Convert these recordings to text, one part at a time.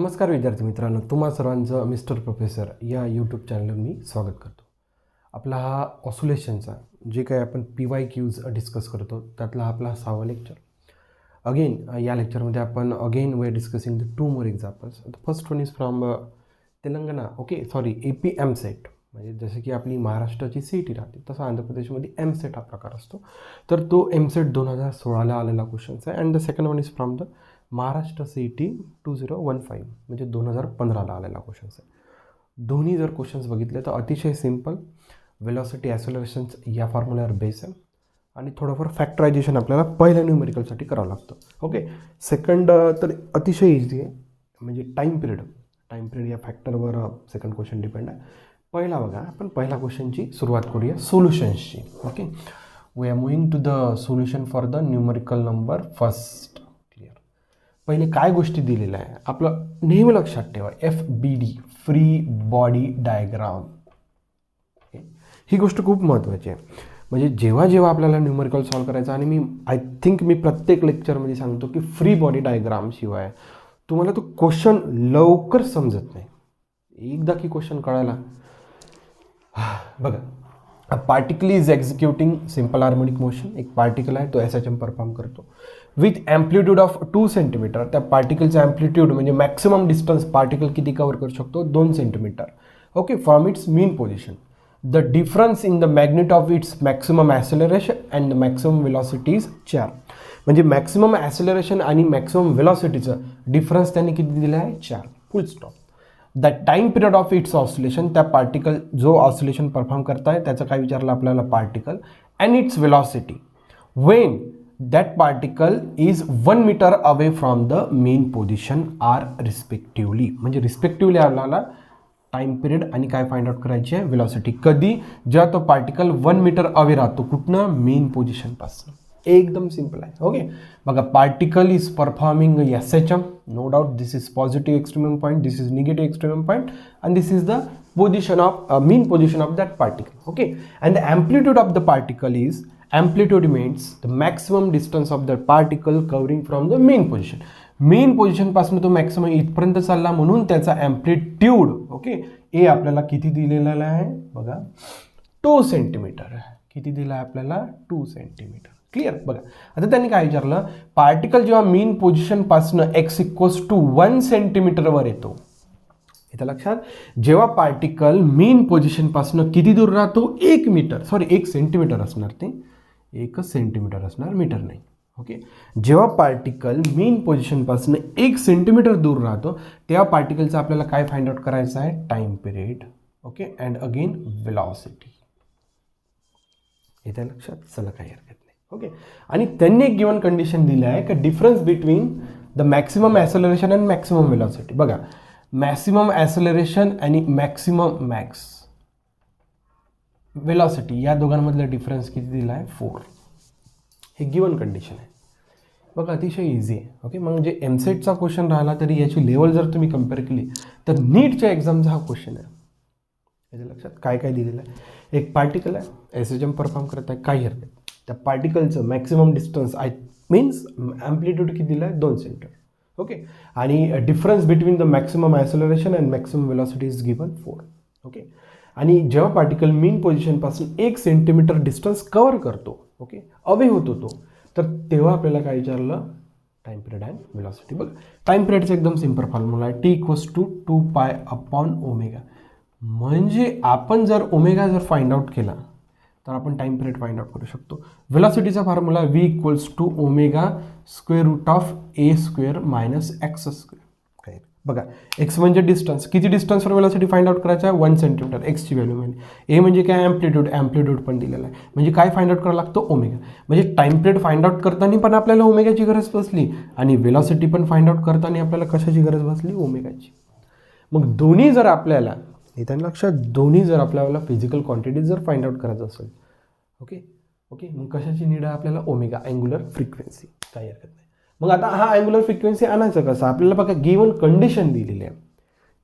नमस्कार विद्यार्थी मित्रांनो, तुम्हा सर्वांचं मिस्टर प्रोफेसर या यूट्यूब चॅनलवर मी स्वागत करतो. आपला हा ऑसोलेशनचा जे काही आपण PYQs डिस्कस करतो त्यातला आपला 6वा लेक्चर. अगेन या लेक्चरमध्ये आपण again we are discussing the 2 more examples. The first one is from Telangana AP MSET. म्हणजे जसं की आपली महाराष्ट्राची CET राहते तसं आंध्र प्रदेशमध्ये MSET हा प्रकार असतो. तर तो MSET 2016ला आलेला क्वेश्चन्स आहे. And the second one is from the Maharashtra CET 2015 म्हणजे 2015ला आलेला क्वेश्चन्स आहे. दोन्ही जर क्वेश्चन्स बघितले तर अतिशय सिम्पल वेलॉसिटी ॲक्सेलरेशन्स या फॉर्म्युल्यावर बेस आहे आणि थोडंफार फॅक्टरायझेशन आपल्याला पहिल्या न्यूमेरिकलसाठी करावं लागतं. सेकंड तर अतिशय इझी आहे, म्हणजे टाईम पिरियड या फॅक्टरवर सेकंड क्वेश्चन डिपेंड आहे. पहिला बघा, आपण पहिल्या क्वेश्चनची सुरुवात करूया सोल्युशन्सची. We are moving to the solution for the numerical number first. पहिले काय गोष्टी दिलेल्या आहे आपलं नेहमी लक्षात ठेवा, FBD फ्री बॉडी डायग्राम. ही गोष्ट खूप महत्त्वाची आहे. म्हणजे जेव्हा आपल्याला न्यूमेरिकल सॉल्व करायचं, आणि आय थिंक मी प्रत्येक लेक्चरमध्ये सांगतो की फ्री बॉडी डायग्राम शिवाय तुम्हाला तो क्वेश्चन लवकर समजत नाही. एकदा की क्वेश्चन कळायला बघा, a particle is executing simple harmonic motion. एक पार्टिकल आहे, तो SHM परफॉर्म करतो विथ ॲम्प्लिट्यूड ऑफ 2 सेंटीमीटर. त्या पार्टिकलचा ॲम्प्लिट्यूड म्हणजे मॅक्सिमम डिस्टन्स पार्टिकल किती कवर करू शकतो, 2 centimetre. From its mean position. The difference in the magnitude of its maximum acceleration and the maximum velocity is 4. म्हणजे मॅक्सिमम ॲसेलरेशन आणि maximum वेलॉसिटीचं difference त्यांनी किती दिलं आहे, 4. Full stop. The time period of its oscillation, त्या particle जो oscillation perform करताय त्याचं काय विचारलं आपल्याला, particle. And its velocity when that particle is 1 metre away from the mean position are respectively. म्हणजे रिस्पेक्टिवली आपल्याला टाईम पिरियड आणि काय फाइंड आउट करायची आहे, वेलॉसिटी. कधी, जेव्हा तो पार्टिकल 1 मीटर अवे राहतो कुठनं, मेन पोझिशनपासून. एकदम सिम्पल आहे. बघा, particle is performing SHM, no doubt. This is positive extremum point, this is negative extremum point, and this is the position of mean position of that particle. And the amplitude of the particle is, amplitude means the maximum distance of the particle covering from the mean position. Mean पोझिशनपासून तो maximum इथपर्यंत चालला म्हणून त्याचा amplitude ए आपल्याला किती दिलेला आहे बघा, 2 सेंटीमीटर. किती दिला आहे आपल्याला, 2 सेंटीमीटर. क्लिअर. बघा, आता त्यांनी काय विचारलं, पार्टिकल जेव्हा मेन पोझिशनपासून x = 1 सेंटीमीटरवर येतो. इथं लक्षात, जेव्हा पार्टिकल मेन पोझिशनपासून किती दूर राहतो, 1 सेंटीमीटर असणार, ते 1 सेंटीमीटर असणार, मीटर नाही. जेव्हा पार्टिकल मेन पोझिशनपासून 1 सेंटीमीटर दूर राहतो तेव्हा पार्टिकलचा आपल्याला काय फाइंड आउट करायचं आहे, time period. And again velocity. इथे लक्षात, चला काही हरकत नाही. आणि त्यांनी एक गिवन कंडिशन दिली आहे की difference between the maximum acceleration and maximum velocity. बघा, मॅक्सिमम ॲसेलरेशन आणि मॅक्सिमम वेलॉसिटी या दोघांमधला डिफरन्स किती दिला आहे, 4. हे गिवन कंडिशन आहे. बघा, अतिशय इझी आहे. म्हणजे MSETचा क्वेश्चन राहिला तरी याची लेवल जर तुम्ही कम्पेअर केली तर नीटच्या एक्झामचा हा क्वेश्चन आहे. याच्या लक्षात काय काय दिलेलं आहे, एक पार्टिकल आहे, SHM परफॉर्म करत आहे, काही हरकत. त्या पार्टिकलचं मॅक्सिमम डिस्टन्स मीन्स ॲम्प्लिट्यूड किती दिलं आहे, 2 सेंटीमीटर. आणि difference between the maximum acceleration and maximum velocity is given 4. आणि जेव्हा पार्टिकल मेन पोझिशनपासून 1 सेंटीमीटर डिस्टन्स कव्हर करतो, अवे होतो तो, तर तेव्हा आपल्याला काय विचारलं, टाईम पिरियड अँड वेलॉसिटी. बघा, टाईम पिरियडचा एकदम सिम्पल फॉर्म्युला आहे, T = 2π/ω. म्हणजे आपण जर ओमेगा जर फाइंड आउट केला तर आपण टाईम पिरियड फाइंड आउट करू शकतो. वेलॉसिटीचा फॉर्म्युला V = ω² - x². बघा, x म्हणजे डिस्टन्स, किती डिस्टन्सवर वेलॉसिटी फाइंड आउट करायचा आहे, 1 सेंटीमीटर. एक्सची व्हॅल्यू म्हणजे ए म्हणजे काय, ॲम्प्लिट्यूड पण दिलेला आहे. म्हणजे काय फाइंड आउट करावं लागतं, ओमेगा. म्हणजे टाईम पिरियड फाइंड आउट करताना पण आपल्याला ओमेगाची गरज बसली आणि वेलॉसिटी पण फाइंड आउट करताना आपल्याला कशाची गरज बसली, ओमेगाची. मग दोन्ही जर आपल्याला, इथं लक्षात, दोन्ही जर आपल्याला फिजिकल क्वांटिटी जर फाइंड आउट करायचं असेल, मग कशाची नीड आहे आपल्याला, ओमेगा, अँग्युलर फ्रिक्वेन्सी. काही हरकत नाही. मग आता हा अँग्युलर फ्रिक्वेन्सी आणायचं कसं, आपल्याला बघा गिवन कंडिशन दिलेली आहे.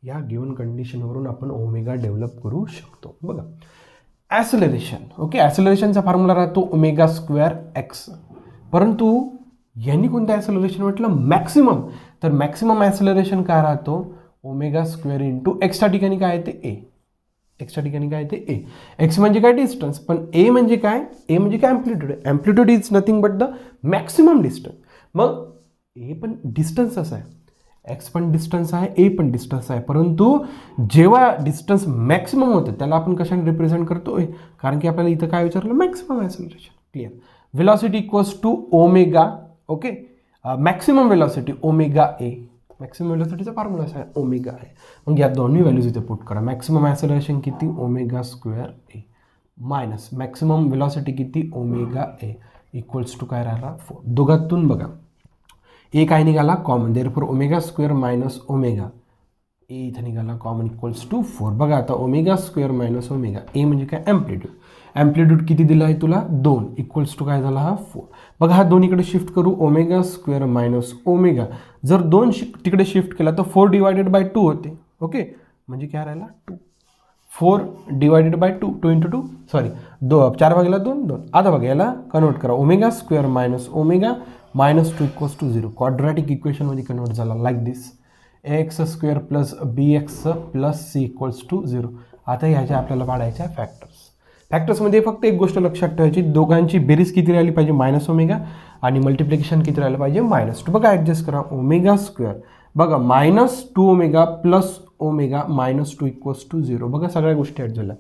या गिवन कंडिशनवरून आपण ओमेगा डेव्हलप करू शकतो. बघा, ॲसेलरेशन. ॲसेलरेशनचा फॉर्म्युला राहतो ω²x. परंतु यांनी कोणतं ॲसेलरेशन म्हटलं, मॅक्सिमम. तर मॅक्सिमम ॲक्सेलरेशन काय राहतो ओमेगा स्क्वेअर इंटू एक्सच्या ठिकाणी काय येते ए, एक्सच्या ठिकाणी काय येते ए. एक्स म्हणजे काय डिस्टन्स, पण ए म्हणजे काय, ए म्हणजे काय ॲम्प्लिट्यूड आहे. Amplitude is nothing but the maximum distance. मग ए पण डिस्टन्सच आहे, एक्स पण डिस्टन्स आहे, ए पण डिस्टन्स आहे, परंतु जेव्हा डिस्टन्स मॅक्सिमम होतं त्याला आपण कशाने रिप्रेझेंट करतो, कारण की आपल्याला इथं काय विचारलं maximum acceleration. Clear. Velocity equals to omega. Okay, maximum velocity omega A, maximum व्हेलॉसिटीचा फॉर्म्युला आहे ओमेगा आहे. मग या दोन्ही व्हॅल्यूज इथे पुट करा. मॅक्सिमम ॲक्सेलरेशन किती omega square A minus maximum velocity किती ओमेगा ए इक्वल्स टू काय राहिला 4. दोघातून बघा ए काय निघाला common, therefore omega square minus omega A इथं निघाला कॉमन इक्वल्स टू 4. बघा आता ओमेगा स्क्वेअर मायनस ओमेगा ए म्हणजे काय ॲम्प्लिट्यूड, ॲम्प्लिट्यूड किती दिलं आहे तुला 2 इक्वल्स टू काय झाला हा 4. बघा हा 2 इकडे शिफ्ट करू, ओमेगा स्क्वेअर मायनस ओमेगा जर 2 तिकडे शिफ्ट केला तर 4 डिवायडेड बाय 2 होते. ओके, म्हणजे काय राहिला 2, 4 डिवायडेड बाय 2, 2 इंटू 2 सॉरी 4 भागेला 2 2. आता बघा याला कन्वर्ट करा, omega square minus omega minus 2 equals to 0. Quadratic इक्वेशनमध्ये कन्वर्ट झाला like this, x square plus b x plus c equals to 0. आता ह्याच्या आपल्याला पाडायच्या फॅक्टर्स. फॅक्टर्समध्ये फक्त एक गोष्ट लक्षात ठेवायची, दोघांची बेरीज किती राहिली पाहिजे मायनस ओमेगा आणि मल्टिप्लिकेशन किती राहिलं पाहिजे -2. बघा ॲडजस्ट करा, ओमेगा स्क्वेअर बघा -2 omega plus omega -2 equals to 0. बघा सगळ्या गोष्टी ॲड झाल्या.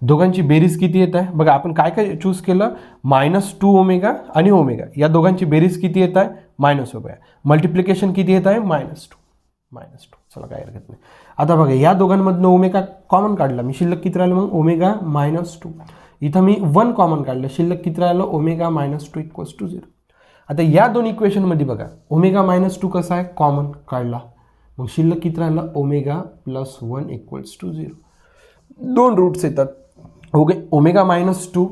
दोघांची बेरीज किती येत आहे बघा, आपण काय काय चूज केलं -2 ओमेगा आणि ओमेगा, या दोघांची बेरीज किती येत आहे -1 ओमेगा. मल्टिप्लिकेशन किती येत आहे -2. चला काय हरकत नाही. आता बघा या दोघांमधनं ओमेगा कॉमन काढला मी, शिल्लक किती राहिलं मग ओमेगा -2. इथं मी 1 कॉमन काढलं, शिल्लक किती राहिलं ओमेगा -2 इक्वल्स टू 0. आता या दोन इक्वेशनमध्ये बघा ओमेगा -2 कसा आहे कॉमन काढला, मग शिल्लक किती राहिलं ओमेगा +1 इक्वल्स टू 0. 2 रूट्स येतात. Okay, omega -2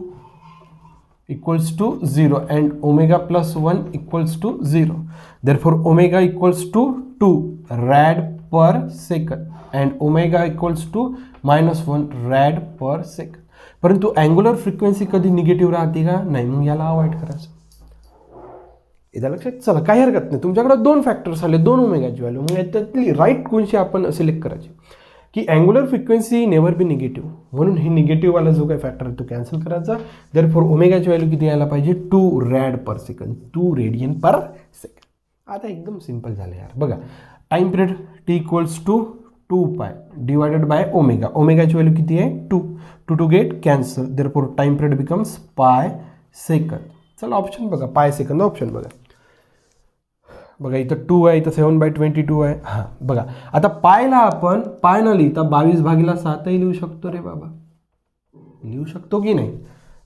equals to 0 and omega +1 equals to 0. Therefore omega equals to 2 rad per second and omega equals to -1 rad per second. परंतु अँग्युलर फ्रिक्वेन्सी कधी निगेटिव्ह राहते का नाही, मग याला अवॉइड करायचं. इथं लक्षात. चला काही हरकत नाही, तुमच्याकडे 2 फॅक्टर्स आले 2 ओमेगाची व्हॅल्यू, मग याच्यातली राईट कोणशी आपण सिलेक्ट करायची की अँग्युलर फ्रिक्वेन्सी नेव्हर बी निगेटिव्ह, म्हणून हे निगेटिव्हवाला जो काही फॅक्टर आहे तो कॅन्सल करायचा. देअरफॉर ओमेगाची व्हॅल्यू किती यायला पाहिजे 2 rad per second, 2 radian per second. आता एकदम सिंपल झालं यार. बघा time period T equals to 2 pi divided by omega, ओमेगाची व्हॅल्यू किती आहे 2, 2 two get cancel, therefore time period becomes pi second. चला ऑप्शन बघा, पाय सेकंद ऑप्शन बघा. बघा इथं 2 आहे, इथं 7/22 आहे. हां बघा आता पायला आपण पाय न लिहिता 22/7 लिहू शकतो रे बाबा, लिहू शकतो की नाही.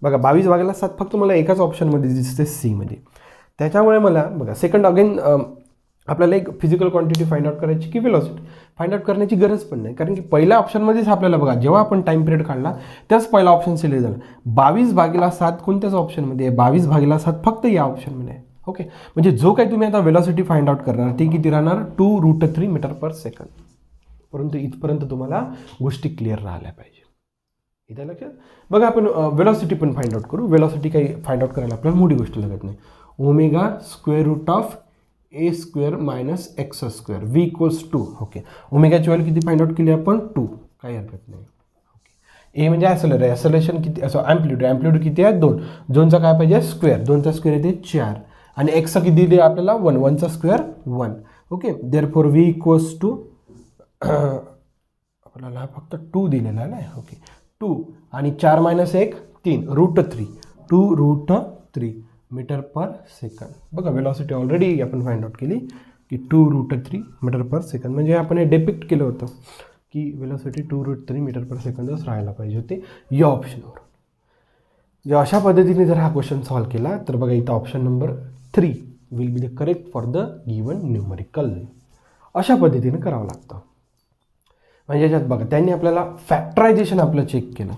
बघा 22/7 फक्त मला एकाच ऑप्शनमध्ये दिसते सीमध्ये, त्याच्यामुळे मला बघा सेकंड अगेन आपल्याला एक फिजिकल क्वांटिटी फाइंड आउट करायची की व्हेलॉसिटी फाइंड आउट करण्याची गरज पण नाही, कारण की पहिल्या ऑप्शनमध्येच आपल्याला बघा जेव्हा आपण टाइम पिरियड काढला त्याच पहिला ऑप्शन सिलेक्ट झाला. 22/7 कोणत्याच ऑप्शनमध्ये आहे, 22/7 फक्त या ऑप्शनमध्ये आहे. ओके, म्हणजे जो काही तुम्ही आता व्हेलॉसिटी फाइंड आउट करणार ती किती राहणार 2√3 मीटर पर सेकंड. परंतु इथपर्यंत तुम्हाला गोष्टी क्लिअर राहिल्या पाहिजे. इथे लक्षात. बघा आपण व्हेलॉसिटी पण फाइंड आउट करू. व्हेलॉसिटी काही फाइंड आउट करायला आपल्याला मोठी गोष्ट लागत नाही. Omega √A² - x², v equals 2. Okay, ओमेगाची व्हॅल्यू किती फाइंड आउट केली आपण 2, काही हरकत नाही. ओके, ए म्हणजे ॲक्सेलरेशन किती असं ॲम्प्लिट्यूड किती आहे 2, 2चा काय पाहिजे स्क्वेअर, 2चा स्क्वेअर येते 4 आणि एक्सचा किती दिले आपल्याला 1, 1चा square 1. Okay, therefore v equals to आपल्याला फक्त 2 दिलेला आहे ना. ओके, 2 आणि 4 - 1 3 √3, 2√3 मीटर पर सेकंड. बघा व्हेलॉसिटी ऑलरेडी आपण फाइंड आउट केली की 2√3 मीटर पर सेकंड, म्हणजे आपण हे डिपिक्ट केलं होतं की व्हेलॉसिटी 2√3 मीटर पर सेकंदच राहायला पाहिजे होते या ऑप्शनवर. जर अशा पद्धतीने जर हा क्वेश्चन सॉल्व्ह केला तर बघा इथं option number 3 will be the correct for the given numerical. अशा पद्धतीने करावं लागतं. म्हणजे याच्यात बघा त्यांनी आपल्याला फॅक्टरायझेशन आपलं चेक केलं.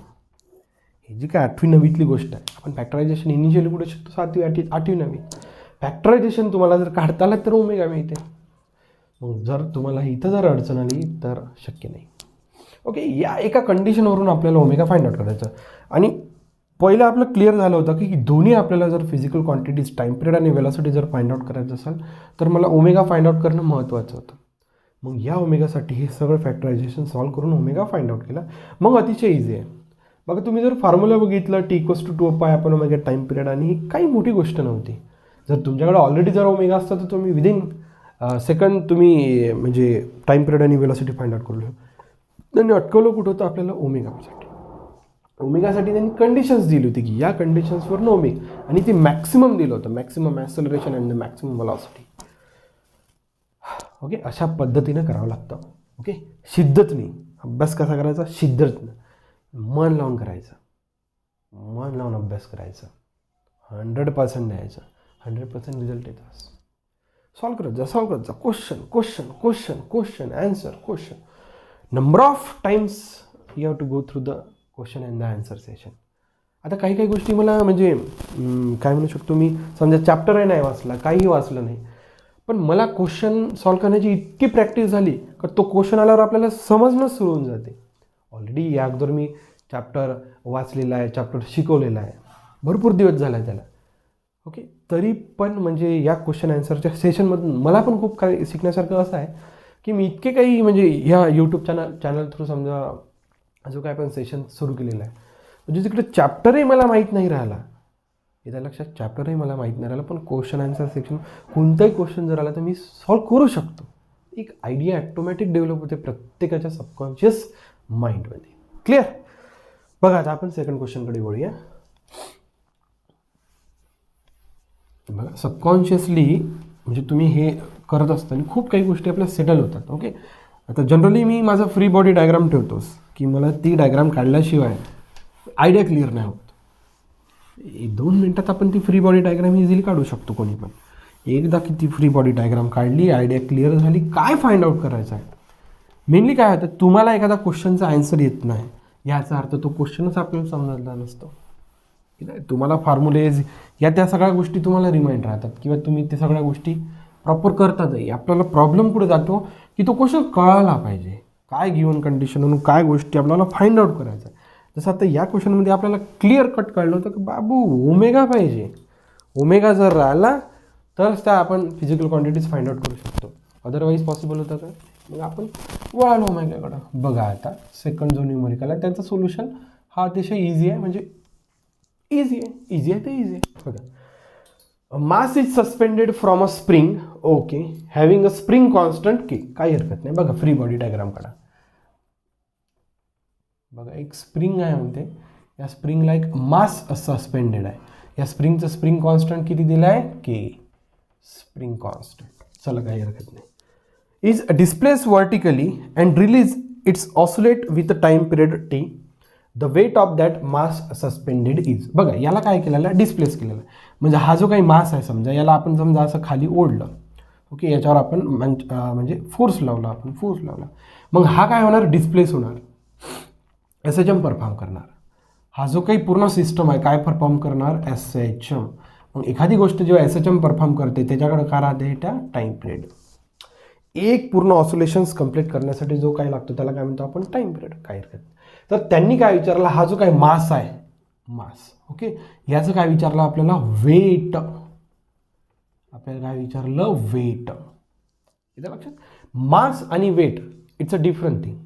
ही जी काय 8वी 9वीतली गोष्ट आहे, आपण फॅक्टरायझेशन इनिशियली कुठे शिकतो 7वी 8वी 9वी. फॅक्टरायझेशन तुम्हाला जर काढता आलं तर ओमेगा मिळते. मग जर तुम्हाला इथं जर अडचण आली तर शक्य नाही. ओके, या एका कंडिशनवरून आपल्याला ओमेगा फाइंड आउट करायचं. आणि पहिलं आपलं क्लिअर झालं होतं की दोन्ही आपल्याला जर फिजिकल क्वांटिटीज टाईम पिरियड आणि वेलॉसिटी जर फाइंड आउट करायचं असेल तर मला ओमेगा फाइंड आउट करणं महत्त्वाचं होतं. मग या ओमेगासाठी हे सगळं फॅक्टरायझेशन सॉल्व्ह करून ओमेगा फाइंड आउट केला. मग अतिशय इझी आहे. बघा तुम्ही जर फॉर्म्युला बघितलं T=2π आपण ओमेगा टाईम पिरियड, आणि ही काही मोठी गोष्ट नव्हती. जर तुमच्याकडे ऑलरेडी जर ओमेगा असतं तर तुम्ही विदिन सेकंड तुम्ही म्हणजे टाईम पिरियड आणि वेलॉसिटी फाइंड आउट करू. त्यांनी अटकवलं कुठं होतं आपल्याला ओमेगासाठी. ओमेगासाठी त्यांनी कंडिशन्स दिली होती की या कंडिशन्सवर ओमेगा, आणि ते मॅक्सिमम दिलं होतं, maximum acceleration and the maximum velocity. Okay, अशा पद्धतीनं करावं लागतं. ओके, शिद्दतनी अभ्यास कसा करायचा, शिद्दतनं मन लावून करायचं, मन लावून अभ्यास करायचा, 100% द्यायचं, 100% रिझल्ट येतात. सॉल्व करत जा, question question question question answer question. Number of times you have to go through the question and the answer session. आता काही काही गोष्टी मला म्हणजे काय म्हणू शकतो मी, समजा चॅप्टरही नाही वाचला, काहीही वाचलं नाही, पण मला क्वेश्चन सॉल्व करण्याची इतकी प्रॅक्टिस झाली का तो क्वेश्चन आल्यावर आपल्याला समजणं सुरू होऊन जाते. ऑलरेडी या अगोदर मी चॅप्टर वाचलेला आहे, चॅप्टर शिकवलेला आहे, भरपूर दिवस झाला आहे त्याला. ओके, तरी पण म्हणजे या क्वेश्चन आन्सरच्या सेशनमधून मला पण खूप काही शिकण्यासारखं असं आहे की मी इतके काही म्हणजे ह्या यूट्यूब चॅनल थ्रू समजा जो काय आपण सेशन सुरू केलेला आहे, म्हणजे तिकडे चॅप्टरही मला माहीत नाही राहिला, येत्या लक्षात, चॅप्टरही मला माहीत नाही राहिलं, पण क्वेश्चन आन्सर सेक्शन कोणताही क्वेश्चन जर आला तर मी सॉल्व करू शकतो. एक आयडिया ॲटोमॅटिक डेव्हलप होते प्रत्येकाच्या सबकॉन्शियस माइंडमध्ये. क्लिअर? बघा आता आपण सेकंड क्वेश्चनकडे वळूया. बघा, सबकॉन्शियसली म्हणजे तुम्ही हे करत असताना खूप काही गोष्टी आपल्या सेटल होतात. ओके, आता जनरली मी माझा फ्री बॉडी डायग्राम ठेवतोस की मला ती डायग्राम काढल्याशिवाय आयडिया क्लिअर नाही होत. 2 मिनटात आपण ती फ्री बॉडी डायग्राम इझिली काढू शकतो कोणी पण. एकदा की ती फ्री बॉडी डायग्राम काढली, आयडिया क्लिअर झाली, काय फाइंड आउट करायचं आहे. मेनली काय होतं, तुम्हाला एखादा क्वेश्चनचा आन्सर येत नाही याचा अर्थ तो क्वेश्चनच आपल्याला समजला नसतो. तुम्हाला फॉर्म्युलेज या त्या सगळ्या गोष्टी तुम्हाला रिमाइंड राहतात किंवा तुम्ही त्या सगळ्या गोष्टी प्रॉपर करतातही. आपल्याला प्रॉब्लेम कुठे जातो की तो क्वेश्चन कळायला पाहिजे, काय गिवन कंडिशन म्हणून काय गोष्टी आपल्याला फाइंड आउट करायचं आहे. जसं आता या क्वेश्चनमध्ये आपल्याला क्लिअर कट कळलं होतं की बाबू ओमेगा पाहिजे, ओमेगा जर राहिला तरच त्या आपण फिजिकल क्वांटिटीज फाइंड आउट करू शकतो, अदरवाईज पॉसिबल होतं का. मग आपण वळालो ओमेगाकडं. बघा आता सेकंड जो न्यूमरिकल आहे त्याचं सोल्युशन हा अतिशय इझी आहे, म्हणजे इझी आहे ते इझी आहे. बघा, mass is suspended from a spring, okay, having a spring constant K, काही हरकत नाही. बघा फ्री बॉडी डायग्राम काढा. बघा एक स्प्रिंग आहे म्हणते, या स्प्रिंगला एक मास सस्पेंडेड आहे. या स्प्रिंगचं स्प्रिंग कॉन्स्टंट किती दिलं आहे, के, स्प्रिंग कॉन्स्टंट. चला काही हरकत नाही. Is displace vertically and release its oscillate with time period T. The weight of that mass suspended is. बघा याला काय केलेलं आहे, डिस्प्लेस केलेलं आहे. म्हणजे हा जो काही मास आहे समजा, याला आपण समजा असं खाली ओढलं, ओके, याच्यावर आपण म्हणजे फोर्स लावला, मग हा काय होणार, डिस्प्लेस होणार, SHM परफॉर्म करणार. हा जो काही पूर्ण सिस्टम आहे काय परफॉर्म करणार, SHM. मग एखादी गोष्ट जेव्हा SHM परफॉर्म करते त्याच्याकडे काय राहते, त्या टाईम पिरियड. एक पूर्ण ऑसिलेशन्स कंप्लीट करण्यासाठी जो काही लागतो त्याला काय म्हणतो आपण, टाईम पिरियड. काय हरकत. तर त्यांनी काय विचारलं, हा जो काही मास आहे, मास, ओके, याचं काय विचारलं आपल्याला, वेट. आपल्याला काय विचारलं, वेट. येतं लक्षात. मास आणि weight it's a different thing.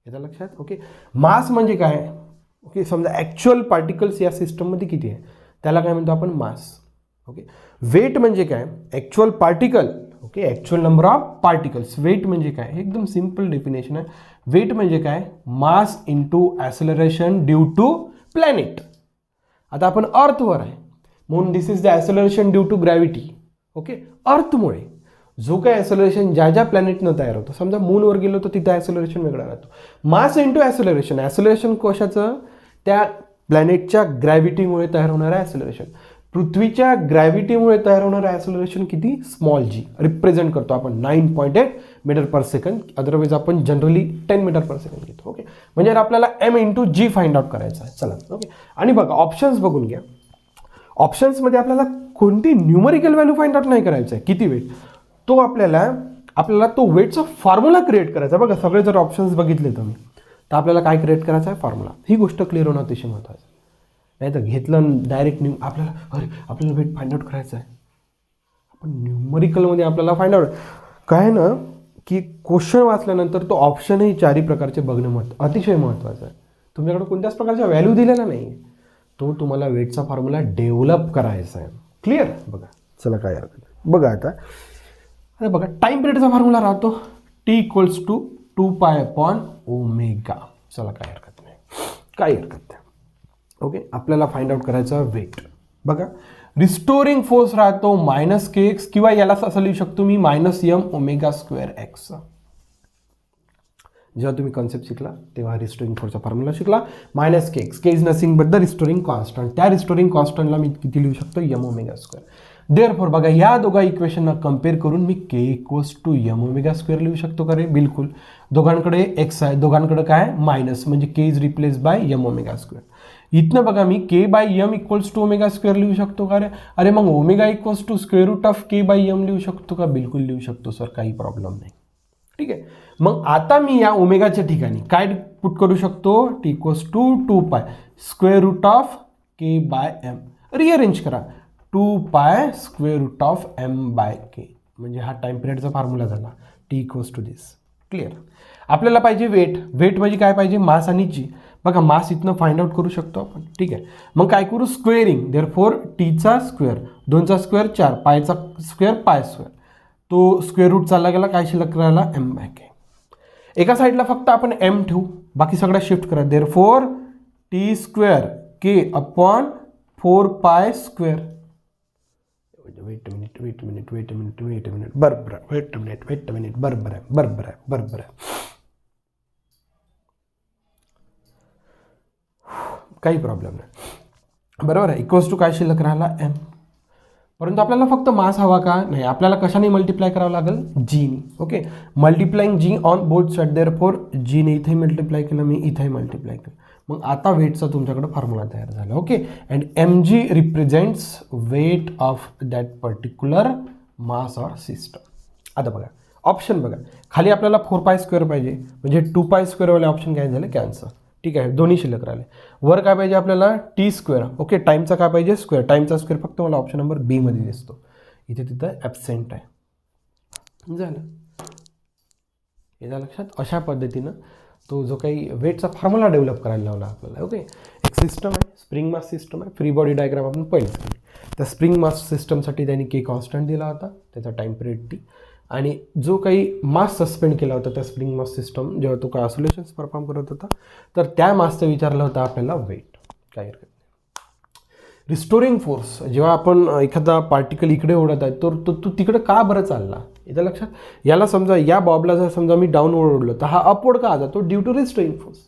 येतं लक्षात. ओके, मास म्हणजे काय, ओके, समजा ॲक्च्युअल पार्टिकल्स या सिस्टममध्ये किती आहे त्याला काय म्हणतो आपण, मास. ओके, वेट म्हणजे काय, actual particle, okay, actual number of particles. Weight म्हणजे काय, एकदम सिम्पल डेफिनेशन आहे. वेट म्हणजे काय, mass into acceleration due to planet. आता आपण अर्थवर आहे म्हणून this is the acceleration due to gravity. Okay, अर्थमुळे जो काही ॲक्सेलरेशन ज्या ज्या प्लॅनेटनं तयार होतं, समजा मूनवर गेलो तर तिथं ॲक्सेलरेशन वेगळा राहतो. मास इंटू ॲक्सेलरेशन, ॲक्सेलरेशन कशाचं, त्या प्लॅनेटच्या ग्रॅव्हिटीमुळे तयार होणारं ॲक्सेलरेशन. पृथ्वीच्या ग्रॅव्हिटीमुळे तयार होणारं ॲक्सेलरेशन किती, स्मॉल जी, रिप्रेझेंट करतो आपण 9.8 मीटर पर सेकंड. अदरवाईज आपण जनरली 10 मीटर पर सेकंड घेतो. ओके, म्हणजे आपल्याला m इंटू जी फाइंड आउट करायचं आहे. चला, ओके, आणि बघा ऑप्शन्स बघून घ्या. ऑप्शन्समध्ये आपल्याला कोणती न्यूमरिकल व्हॅल्यू फाइंड आउट नाही करायचं आहे, किती वेट, तो आपल्याला तो वेटचा फॉर्म्युला क्रिएट करायचा. बघा सगळे जर ऑप्शन्स बघितले तुम्ही तर आपल्याला काय क्रिएट करायचं आहे, फॉर्म्युला. ही गोष्ट क्लिअर होणं अतिशय महत्त्वाचं. नाही तर घेतलं डायरेक्ट आपल्याला वेट फाइंड आउट करायचं आहे. आपण न्यूमरिकलमध्ये आपल्याला फाइंड आउट काय आहे ना की क्वेश्चन वाचल्यानंतर तो ऑप्शनही चारही प्रकारचे बघणं अतिशय महत्त्वाचं आहे. तुमच्याकडे कोणत्याच प्रकारच्या व्हॅल्यू दिलेला नाही, तो तुम्हाला वेटचा फॉर्म्युला डेव्हलप करायचा आहे. क्लिअर? बघा चला काय हरकत नाही. बघा आता बघा टाईम पिरियडचा फॉर्म्युला राहतो T=2π/ω. चला काय हरकत नाही. ओके, आपल्याला फाइंड आउट करायचं वेट. बघा रिस्टोरिंग फोर्स राहतो -kx किंवा याला असं लिहू शकतो मी -mω²x. जेव्हा तुम्ही कॉन्सेप्ट शिकला तेव्हा रिस्टोरिंग फोर्सचा फॉर्म्युला शिकला -kx. K is nothing but the restoring constant. त्या रिस्टोरिंग कॉन्स्टंटला मी किती लिहू शकतो mω². देअरफॉर बघा या दोघा इक्वेशनला कम्पेअर करून मी k = mω² लिहू शकतो का रे? बिलकुल. दोघांकडे x आहे, दोघांकडे काय मायनस, म्हणजे k is replace by mω². इथनं बघा मी k/m = ω² लिहू शकतो का रे? अरे मग ω = √k/m लिहू शकतो का? बिलकुल लिहू शकतो सर, काही प्रॉब्लेम नाही. ठीक आहे. मग आता मी या ओमेगाच्या ठिकाणी काय पुट करू शकतो? T=2π √k/m. रिअरेंज करा 2π √m/k. म्हणजे हा टाइम पिरियडचा फॉर्म्युला झाला. T = दिस. क्लिअर? आपल्याला पाहिजे वेट म्हणजे काय पाहिजे? मास आणि जी. बघा मास इथनं फाइंड आउट करू शकतो आपण. ठीक आहे. मग काय करू? स्क्वेअरिंग. देअरफॉर टीचा स्क्वेअर, 2चा स्क्वेअर 4, पायचा स्क्वेअर π². तो स्क्वेअर रूट चालला गेला, काय शिल्लक राहिला? m/k. एका साईडला फक्त आपण m ठेवू, बाकी सगळ्या शिफ्ट करा. Therefore T² k/4π². Weight minute बरोबर आहे. काही प्रॉब्लेम नाही. बरोबर आहे. इक्वल्स टू काय शिल्लक राहिला? m. परंतु आपल्याला फक्त मास हवा का? नाही, आपल्याला कशाने मल्टिप्लाय करावं लागेल? जीनी. Okay, multiplying G on both side. Therefore जीने इथे मल्टिप्लाय केलं, मी इथे मल्टिप्लाय केलं. मग आता वेटचा तुमच्याकडे फॉर्म्युला तयार झाला. Okay, and mg represents weight of that particular mass or system. आता बघा ऑप्शन बघा, खाली आपल्याला 4π² पाहिजे, म्हणजे 2π² वाले ऑप्शन काय झाले? कॅन्सल. ठीक आहे, दोन्ही शिल्लक राहिले. वर काय पाहिजे आपल्याला? T². ओके, टाईमचा काय पाहिजे? स्क्वेअर. टाईमचा स्क्वेअर फक्त मला ऑप्शन नंबर बी मध्ये दिसतो, इथे तिथं ॲब्सेंट आहे. झालं, याच्या लक्षात. अशा पद्धतीनं तो जो काही वेटचा फॉर्म्युला डेव्हलप करायला लावला आपल्याला. ओके, एक सिस्टम आहे, स्प्रिंग मास सिस्टम आहे. फ्री बॉडी डायग्राम आपण पहिलेच केली. त्या स्प्रिंग मास सिस्टमसाठी त्यांनी के कॉन्स्टंट दिला होता, त्याचा टाईम पिरियड टी. आणि जो काही मास सस्पेंड केला होता त्या स्प्रिंग मास सिस्टम, जेव्हा तो काय ऑसिलेशन्स परफॉर्म करत होता, तर त्या मासचं विचारलं होतं आपल्याला वेट. काय हरकत नाही. रिस्टोरिंग फोर्स, जेव्हा आपण एखादा पार्टिकल इकडे ओढत आहे तर तो तिकडे का बरं चालला? याच्या लक्षात. याला समजा या बॉबला जर समजा मी डाऊनवर्ड ओढलं तर हा अपवर्ड का जातो? Due to restoring force.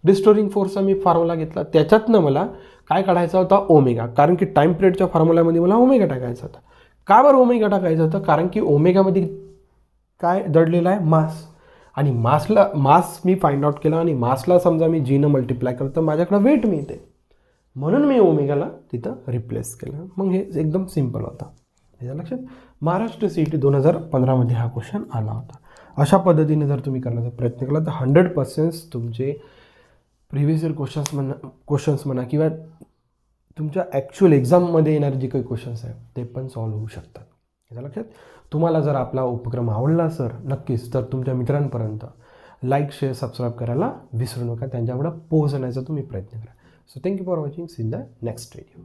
Restoring फोर्सचा मी फॉर्म्युला घेतला, त्याच्यातनं मला काय काढायचा होता? ओमेगा. कारण की टाईम पिरियडच्या फॉर्म्युल्यामध्ये मला ओमेगा टाकायचा होता. का बरं ओमेगा टाकायचं होतं? कारण की ओमेगामध्ये काय दडलेला आहे? मास. आणि मास मी फाइंड आउट केला, आणि मासला समजा मी जीनं मल्टिप्लाय करतो, माझ्याकडे वेट मिळते, म्हणून मी ओमेगाला तिथं रिप्लेस केलं. मग हे एकदम सिम्पल होता. याच्या लक्षात. महाराष्ट्र CET 2015 हा क्वेश्चन आला होता. अशा पद्धतीने जर तुम्ही करण्याचा प्रयत्न केला तर 100% तुमचे प्रिव्हियस इयर क्वेश्चन्स म्हणा किंवा तुमच्या ॲक्च्युअल एक्झाममध्ये येणारे जे काही क्वेश्चन्स आहेत ते पण सॉल्व्ह होऊ शकतात. याच्या लक्षात. तुम्हाला जर आपला उपक्रम आवडला सर, नक्कीच, तर तुमच्या मित्रांपर्यंत लाईक, शेअर, सबस्क्राईब करायला विसरू नका. त्यांच्याकडे पोहोचण्याचा तुम्ही प्रयत्न करा. So thank you for watching. See in the next video.